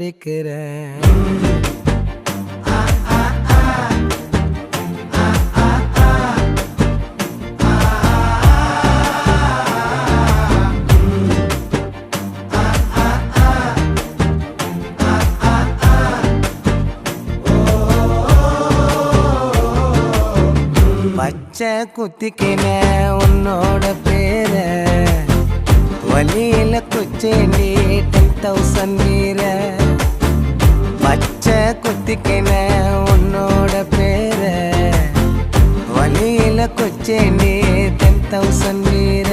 கேக்குறேன். பச்சை குத்திக்கின உன்னோட பேர வலியில குச்சேண்டி 10,000 வீர. பச்சை குத்திக்கின உன்னோட பேர வலியில குச்சேண்டி 10,000 வீர.